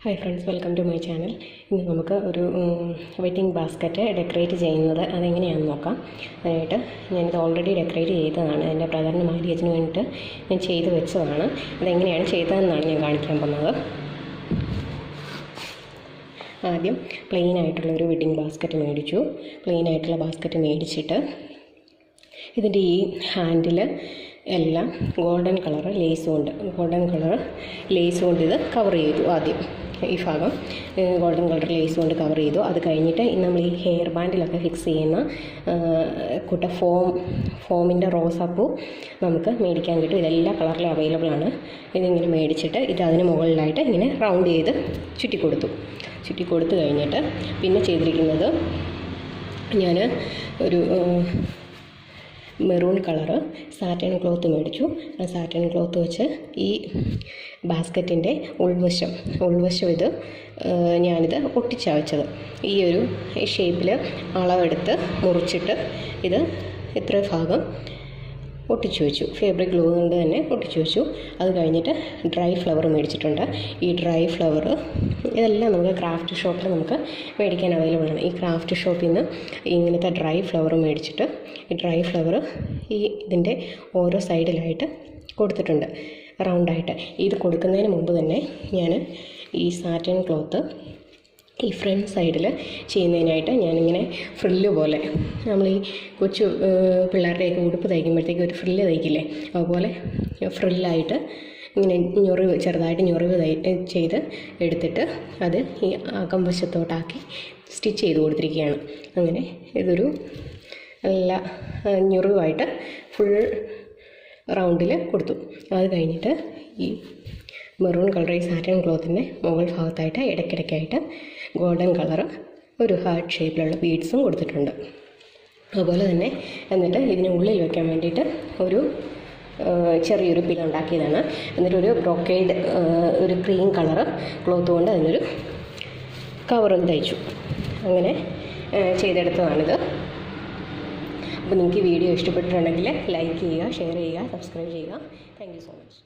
Hi friends, welcome to my channel. ഇന്ന് നമുക്ക് ഒരു വെഡ്ഡിങ് ബാസ്ക്കറ്റ് ഡെക്കറേറ്റ് ചെയ്യുന്നത് അതെങ്ങനെയാണെന്ന് നോക്കാം. അതിനായിട്ട് ഞാനിത് ഓൾറെഡി ഡെക്കറേറ്റ് ചെയ്തതാണ്. എൻ്റെ ബ്രദറിന് മാര്യേജിന് വേണ്ടിയിട്ട് ഞാൻ ചെയ്ത് വെച്ചതാണ്. അതെങ്ങനെയാണ് ചെയ്തതെന്നാണ് ഞാൻ കാണിക്കാൻ പോകുന്നത്. ആദ്യം പ്ലെയിൻ ആയിട്ടുള്ളൊരു വെഡ്ഡിങ് ബാസ്ക്കറ്റ് മേടിച്ചു. പ്ലെയിൻ ആയിട്ടുള്ള ബാസ്ക്കറ്റ് മേടിച്ചിട്ട് ഇതിൻ്റെ ഈ ഹാൻഡിൽ എല്ലാം ഗോൾഡൻ കളർ ലേസ് കൊണ്ട് ഇത് കവർ ചെയ്തു. ആദ്യം ഈ ഭാഗം ഗോൾഡൻ കളർ ലേസ് കൊണ്ട് കവർ ചെയ്തു. അത് കഴിഞ്ഞിട്ട് നമ്മൾ ഈ ഹെയർ ബാൻഡിലൊക്കെ ഫിക്സ് ചെയ്യുന്ന ഫോമിൻ്റെ റോസാപ്പൂ നമുക്ക് മേടിക്കാൻ കിട്ടും. ഇതെല്ലാ കളറിലും അവൈലബിൾ ആണ്. ഇതിങ്ങനെ മേടിച്ചിട്ട് ഇത് അതിന് മുകളിലായിട്ട് ഇങ്ങനെ റൗണ്ട് ചെയ്ത് ചുറ്റി കൊടുത്തു കഴിഞ്ഞിട്ട് പിന്നെ ചെയ്തിരിക്കുന്നത്, ഞാൻ ഒരു മെറൂൺ കളറ് സാറ്റിൻ ക്ലോത്ത് മേടിച്ചു. ആ സാറ്റിൻ ക്ലോത്ത് വെച്ച് ഈ ബാസ്ക്കറ്റിൻ്റെ ഉൾവശം ഇത് ഞാനിത് ഒട്ടിച്ചാണ് വെച്ചത്. ഈ ഒരു ഷേപ്പിൽ അളവെടുത്ത് മുറിച്ചിട്ട് ഇത് ഇത്ര ഭാഗം ഒട്ടിച്ചു വെച്ചു. ഫാബ്രിക് ഗ്ലൂ കൊണ്ട് തന്നെ ഒട്ടിച്ചു വെച്ചു. അത് കഴിഞ്ഞിട്ട് ഡ്രൈ ഫ്ലവർ മേടിച്ചിട്ടുണ്ട്. ഈ ഡ്രൈ ഫ്ലവർ ഇതെല്ലാം നമുക്ക് ക്രാഫ്റ്റ് ഷോപ്പിൽ നമുക്ക് മേടിക്കാൻ അവൈലബിൾ ആണ്. ഈ ക്രാഫ്റ്റ് ഷോപ്പിൽ നിന്ന് ഇങ്ങനത്തെ ഡ്രൈ ഫ്ലവർ മേടിച്ചിട്ട് ഈ ഡ്രൈ ഫ്ലവർ ഇതിൻ്റെ ഓരോ സൈഡിലായിട്ട് കൊടുത്തിട്ടുണ്ട് റൗണ്ടായിട്ട്. ഇത് കൊടുക്കുന്നതിന് മുമ്പ് തന്നെ ഞാൻ ഈ സാറ്റിൻ ക്ലോത്ത് ഈ ഫ്രണ്ട് സൈഡിൽ ചെയ്യുന്നതിനായിട്ട് ഞാനിങ്ങനെ ഫ്രില്ല് പോലെ, നമ്മൾ ഈ കൊച്ചു പിള്ളേരുടെയൊക്കെ ഉടുപ്പ് തയ്ക്കുമ്പോഴത്തേക്ക് ഒരു ഫ്രില്ല് തയ്ക്കില്ലേ, അതുപോലെ ഫ്രില്ലായിട്ട് ഇങ്ങനെ ചെറുതായിട്ട് ഞൊറിവ് ചെയ്ത് എടുത്തിട്ട് അത് ഈ അകംവശത്തോട്ടാക്കി സ്റ്റിച്ച് ചെയ്ത് കൊടുത്തിരിക്കുകയാണ്. അങ്ങനെ ഇതൊരു നല്ല ഞൊറിവായിട്ട് ഫുൾ റൗണ്ടിൽ കൊടുത്തു. അത് കഴിഞ്ഞിട്ട് ഈ മെറൂൺ കളർ ഈ സാറ്റിൻ ക്ലോത്തിൻ്റെ മുകൾ ഭാഗത്തായിട്ട് ഇടയ്ക്കിടയ്ക്കായിട്ട് ഗോൾഡൻ കളർ ഒരു ഹാർട്ട് ഷേപ്പിലുള്ള ബീഡ്സും കൊടുത്തിട്ടുണ്ട്. അതുപോലെ തന്നെ എന്നിട്ട് ഇതിന് ഉള്ളിൽ വെക്കാൻ വേണ്ടിയിട്ട് ഒരു ചെറിയൊരു പിൻ ഉണ്ടാക്കിയതാണ്. എന്നിട്ടൊരു ബ്രോക്കേഡ് ഒരു ക്രീം കളർ ക്ലോത്ത് കൊണ്ട് അതിനൊരു കവറും തയ്ച്ചു. അങ്ങനെ ചെയ്തെടുത്തതാണിത്. അപ്പോൾ നിങ്ങൾക്ക് ഈ വീഡിയോ ഇഷ്ടപ്പെട്ടിട്ടുണ്ടെങ്കിൽ ലൈക്ക് ചെയ്യുക, ഷെയർ ചെയ്യുക, സബ്സ്ക്രൈബ് ചെയ്യുക. Thank you so much.